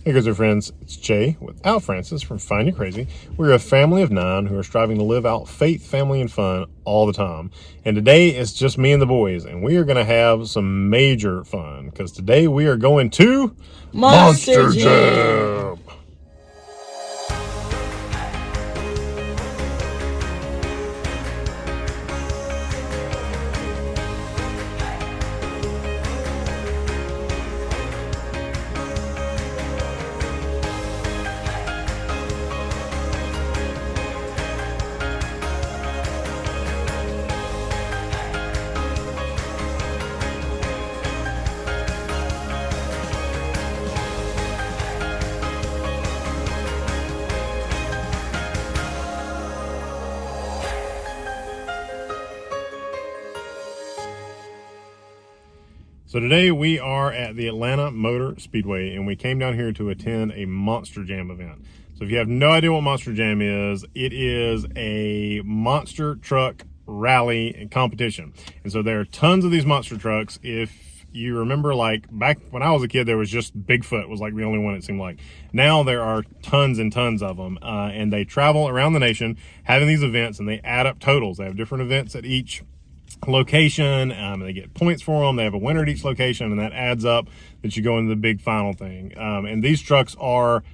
Hey guys, friends, it's Jay without Francis from Find You Crazy. We're a family of 9 who are striving to live out faith, family, and fun all the time. And today it's just me and the boys, and we are going to have some major fun because today we are going to Monster Jam. So today we are at the Atlanta Motor Speedway, and we came down here to attend a Monster Jam event. So if you have no idea what Monster Jam is, it is a monster truck rally and competition. And so there are tons of these monster trucks. If you remember, like back when I was a kid, there was just Bigfoot was like the only one, it seemed like. Now there are tons and tons of them, and they travel around the nation having these events, and they add up totals. They have different events at each location, they get points for them. They have a winner at each location, and that adds up that you go into the big final thing. And these trucks are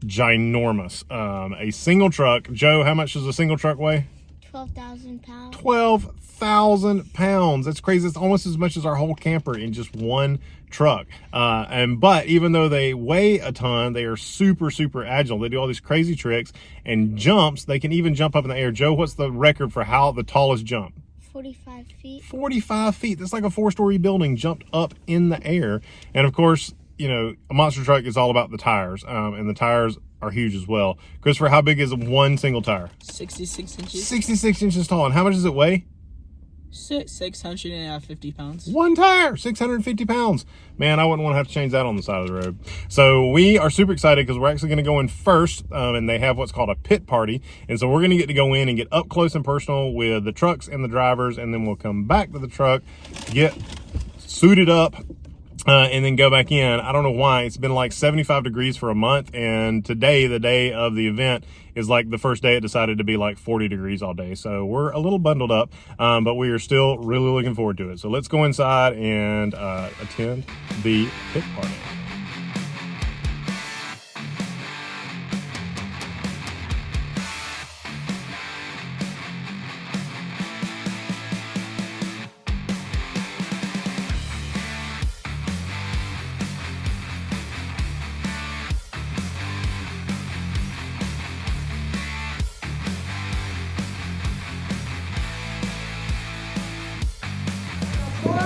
ginormous. A single truck, Joe, how much does a single truck weigh? 12,000 pounds. 12,000 pounds. That's crazy. It's almost as much as our whole camper in just one truck. But even though they weigh a ton, they are super agile. They do all these crazy tricks and jumps. They can even jump up in the air. Joe, what's the record for how the tallest jump? 45 feet. 45 feet. That's like a 4-story building jumped up in the air. And of course, you know, a monster truck is all about the tires, and the tires are huge as well. Christopher, how big is one single tire? 66 inches. 66 inches tall. And how much does it weigh? 650 pounds. One tire, 650 pounds. Man, I wouldn't want to have to change that on the side of the road. So we are super excited because we're actually going to go in first, and they have what's called a pit party. And so we're going to get to go in and get up close and personal with the trucks and the drivers, and then we'll come back to the truck, get suited up, and then go back in. I don't know why. It's been like 75 degrees for a month, and today, the day of the event, is like the first day it decided to be like 40 degrees all day. So we're a little bundled up, but we are still really looking forward to it. So let's go inside and attend the pit party.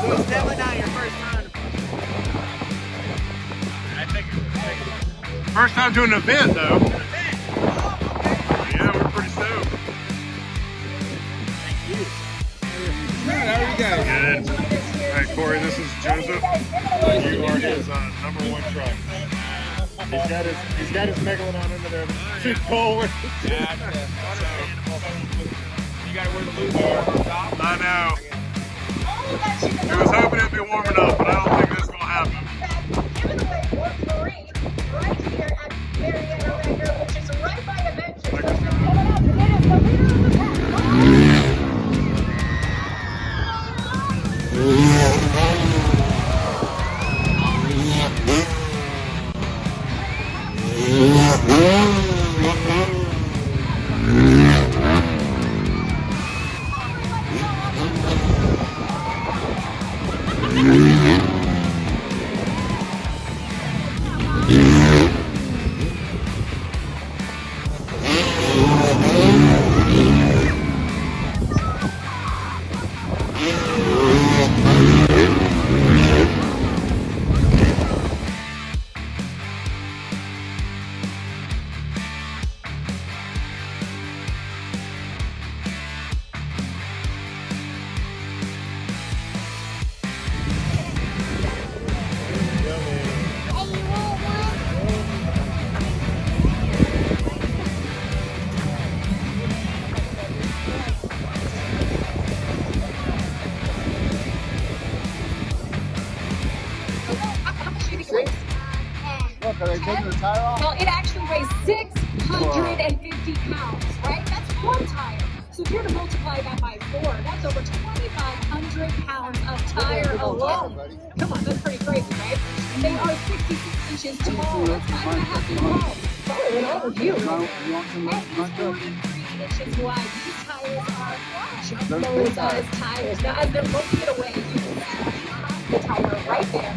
It's definitely not your first time. I think it's first time doing an event, though. Yeah, we're pretty stoked. Thank you. How are you guys? Good. All right, Corey, this is Joseph. You are his #1 truck. He's got his megalodon into there. Too cold. Gotcha. You gotta wear the blue top. I know. I was hoping it'd be warm enough, but I don't think that's gonna happen. Given the way we're marine right here at Marietta Record, which is right by the benches. Well, it actually weighs 650 pounds, right? That's one tire. So if you're to multiply that by 4, that's over 2,500 pounds of tire alone. Come on, that's pretty crazy, right? They are 66 inches tall. That's 5.5 feet long. Oh, an overview. And 43 inches wide. These tires are just those tires. Now, as they're looking it away, you can see the tire right there.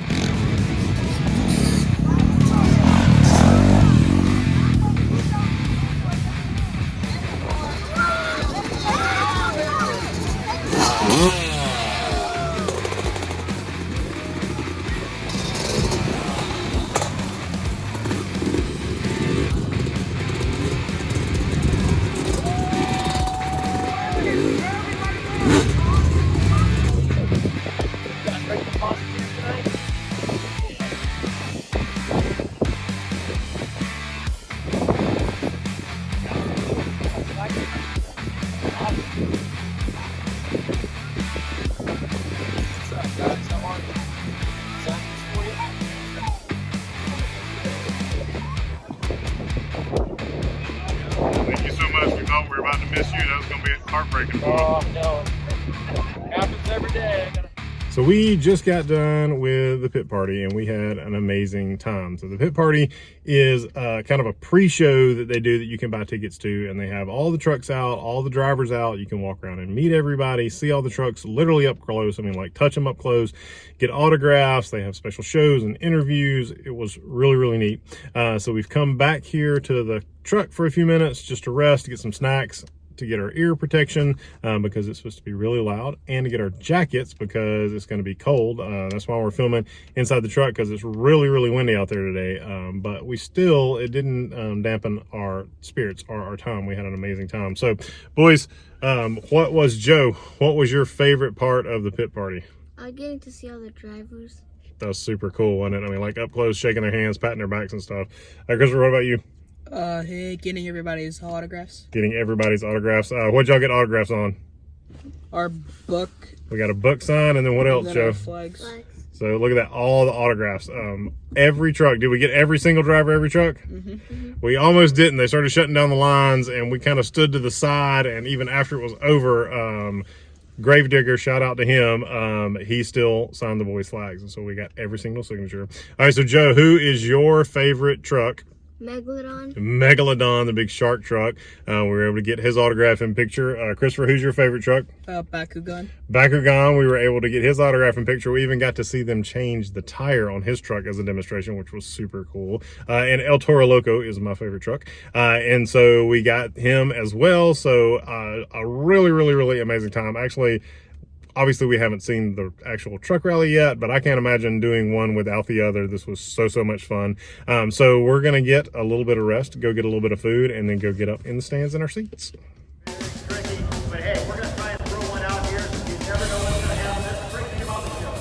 Thank you so much. We thought we were about to miss you. That was going to be heartbreaking for us. Oh, no. Happens every day. So we just got done with the pit party and we had an amazing time. So the pit party is kind of a pre-show that they do that you can buy tickets to, and they have all the trucks out, all the drivers out. You can walk around and meet everybody, see all the trucks literally up close. I mean, like touch them up close, get autographs. They have special shows and interviews. It was really, really neat. So we've come back here to the truck for a few minutes just to rest, to get some snacks, to get our ear protection because it's supposed to be really loud, and to get our jackets because it's going to be cold. That's why we're filming inside the truck, because it's really, really windy out there today. But it didn't dampen our spirits or our time. We had an amazing time. So boys, what was your favorite part of the pit party? Getting to see all the drivers. That was super cool, wasn't it? I mean, like up close, shaking their hands, patting their backs and stuff. Christopher, what about you? Hey, getting everybody's autographs. Getting everybody's autographs. What'd y'all get autographs on? Our book. We got a book sign, and then what else, Joe? Flags. So look at that, all the autographs. Every truck. Did we get every single driver, every truck? We almost didn't. They started shutting down the lines, and we kind of stood to the side, and even after it was over, Gravedigger, shout out to him, he still signed the boys' flags, and so we got every single signature. All right, so Joe, who is your favorite truck? Megalodon, the big shark truck. We were able to get his autograph and picture. Christopher, who's your favorite truck? Bakugan. Bakugan, we were able to get his autograph and picture. We even got to see them change the tire on his truck as a demonstration, which was super cool. And El Toro Loco is my favorite truck. And so we got him as well. So a really, really, really amazing time. Actually, obviously, we haven't seen the actual truck rally yet, but I can't imagine doing one without the other. This was so much fun. So we're going to get a little bit of rest, go get a little bit of food, and then go get up in the stands in our seats. It's tricky, but hey, we're going to try and throw one out here. You never know what's going to happen. That's the great thing about the show.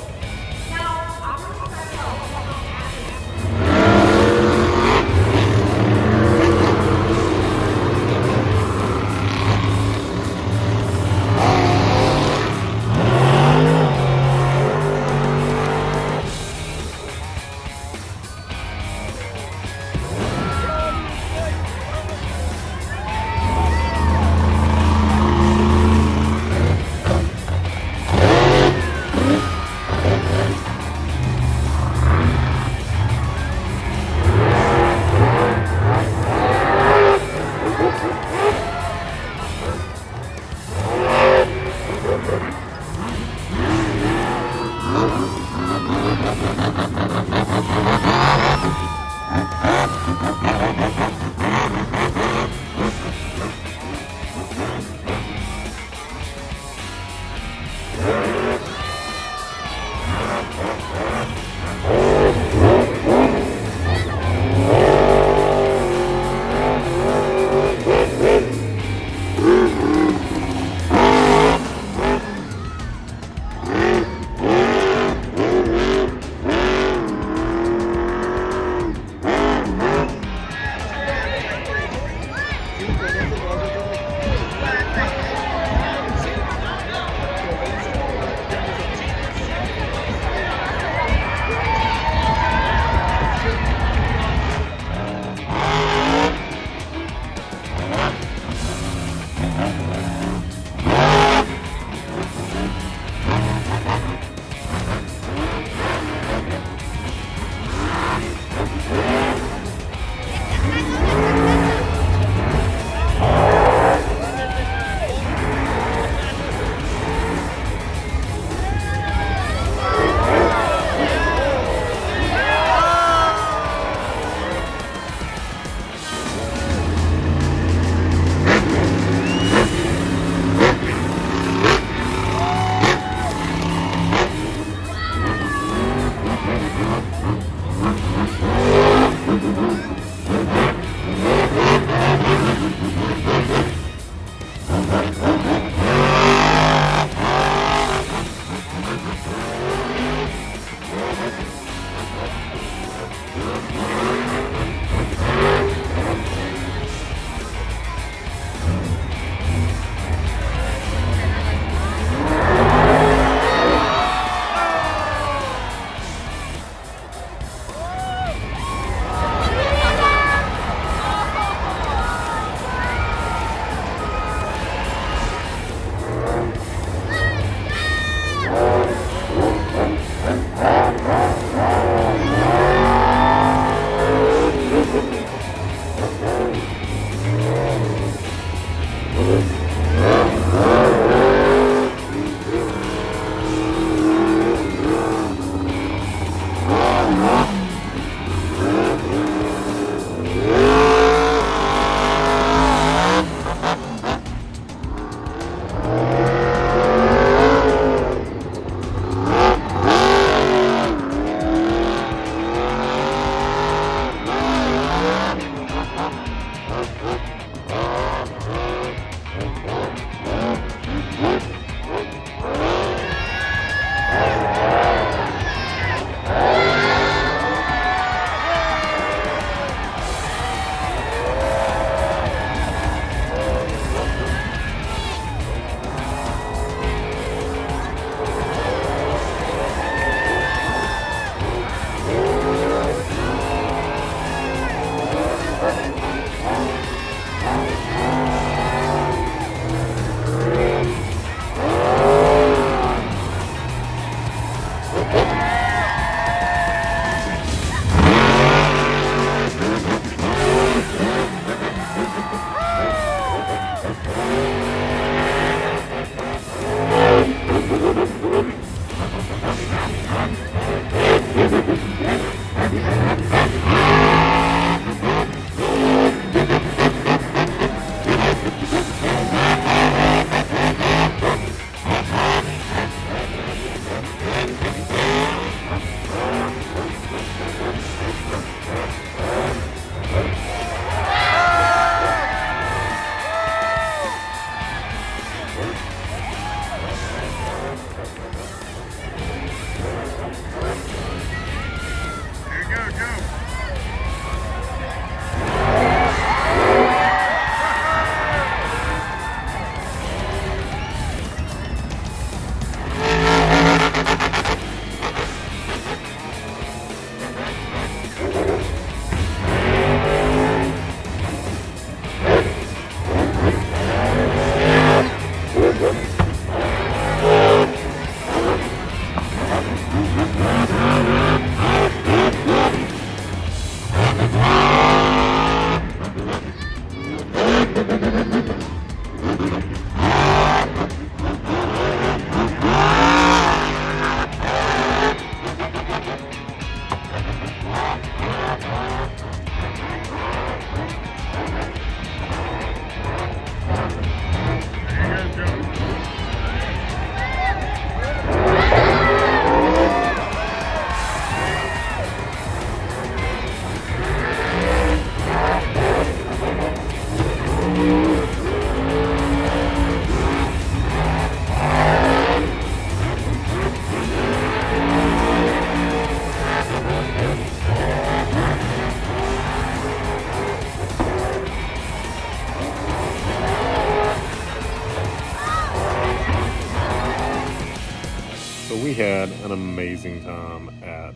We had an amazing time at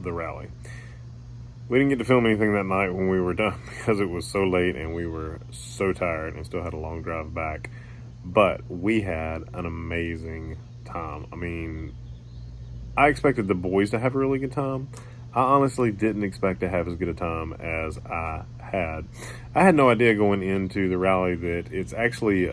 the rally. We didn't get to film anything that night when we were done because it was so late and we were so tired and still had a long drive back. But we had an amazing time. I mean, I expected the boys to have a really good time. I honestly didn't expect to have as good a time as I had. I had no idea going into the rally that it's actually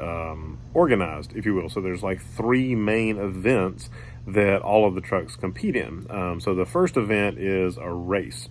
organized, if you will. So there's like 3 main events that all of the trucks compete in. So the first event is a race.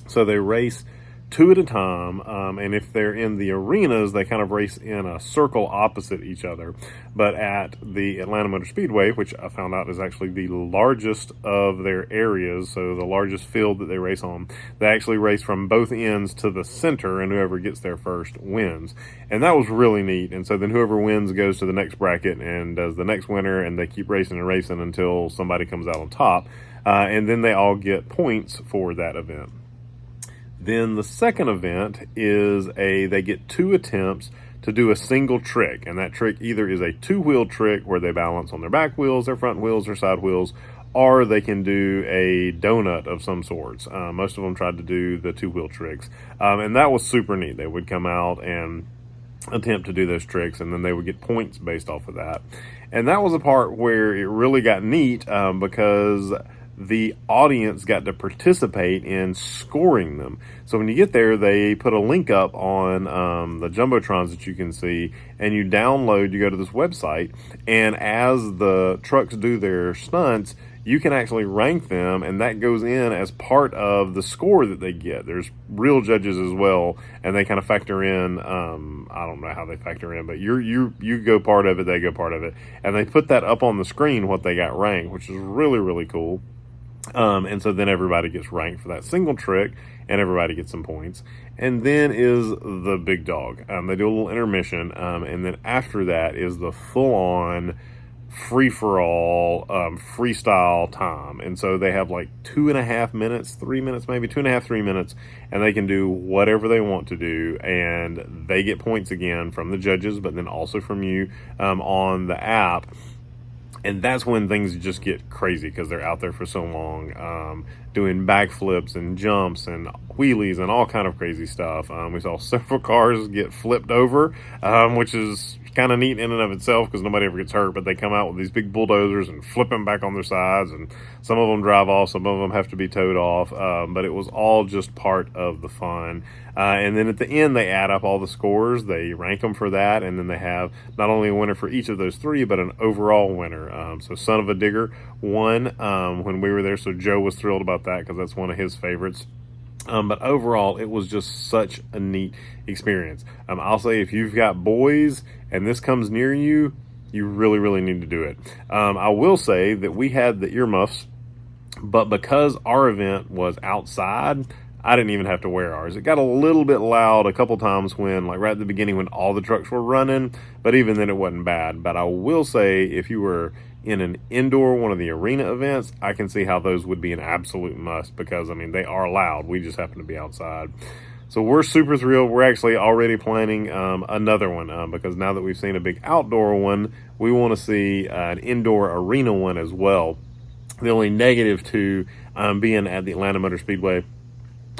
So they race 2 at a time, and if they're in the arenas, they kind of race in a circle opposite each other. But at the Atlanta Motor Speedway, which I found out is actually the largest of their areas, so the largest field that they race on, they actually race from both ends to the center, and whoever gets there first wins. And that was really neat. And so then whoever wins goes to the next bracket and does the next winner, and they keep racing and racing until somebody comes out on top. And then they all get points for that event. Then the second event is they get 2 attempts to do a single trick. And that trick either is a 2-wheel trick where they balance on their back wheels, their front wheels, or side wheels, or they can do a donut of some sorts. Most of them tried to do the 2-wheel tricks. And that was super neat. They would come out and attempt to do those tricks, and then they would get points based off of that. And that was a part where it really got neat because the audience got to participate in scoring them. So when you get there, they put a link up on the Jumbotrons that you can see, and you go to this website, and as the trucks do their stunts, you can actually rank them, and that goes in as part of the score that they get. There's real judges as well, and they kind of factor in, I don't know how they factor in, but you go part of it, they go part of it, and they put that up on the screen, what they got ranked, which is really, really cool. And so then everybody gets ranked for that single trick, and everybody gets some points. And then is the big dog. They do a little intermission, and then after that is the full-on free-for-all freestyle time. And so they have like 2.5 minutes, 3 minutes maybe, 2.5, 3 minutes, and they can do whatever they want to do, and they get points again from the judges, but then also from you on the app. And that's when things just get crazy because they're out there for so long, doing backflips and jumps and wheelies and all kind of crazy stuff. We saw several cars get flipped over, which is kind of neat in and of itself because nobody ever gets hurt, but they come out with these big bulldozers and flip them back on their sides, and some of them drive off, some of them have to be towed off, but it was all just part of the fun. And then at the end, they add up all the scores, they rank them for that, and then they have not only a winner for each of those 3, but an overall winner. So Son of a Digger won when we were there, so Joe was thrilled about that because that's one of his favorites. But overall, it was just such a neat experience. I'll say if you've got boys and this comes near you, you really, really need to do it. I will say that we had the earmuffs, but because our event was outside, I didn't even have to wear ours. It got a little bit loud a couple times when, like right at the beginning when all the trucks were running, but even then it wasn't bad. But I will say if you were in an indoor, one of the arena events, I can see how those would be an absolute must because, I mean, they are loud. We just happen to be outside. So we're super thrilled. We're actually already planning another one because now that we've seen a big outdoor one, we want to see an indoor arena one as well. The only negative to being at the Atlanta Motor Speedway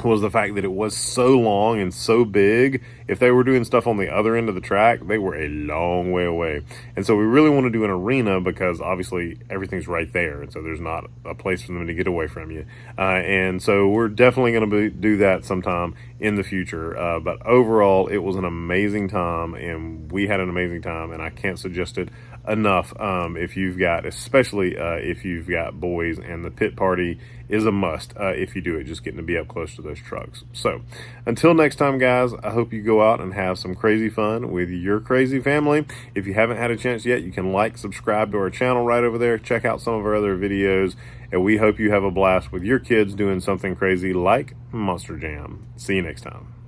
was the fact that it was so long and so big. If they were doing stuff on the other end of the track, they were a long way away. And so we really want to do an arena because obviously everything's right there. And so there's not a place for them to get away from you. And so we're definitely going to do that sometime in the future. But overall, it was an amazing time and we had an amazing time, and I can't suggest it enough. If you've got, especially if you've got boys, and the pit party is a must if you do it, just getting to be up close to those trucks. So until next time, guys, I hope you go out and have some crazy fun with your crazy family. If you haven't had a chance yet, you can like, subscribe to our channel right over there, check out some of our other videos, and we hope you have a blast with your kids doing something crazy like Monster Jam. See you next time.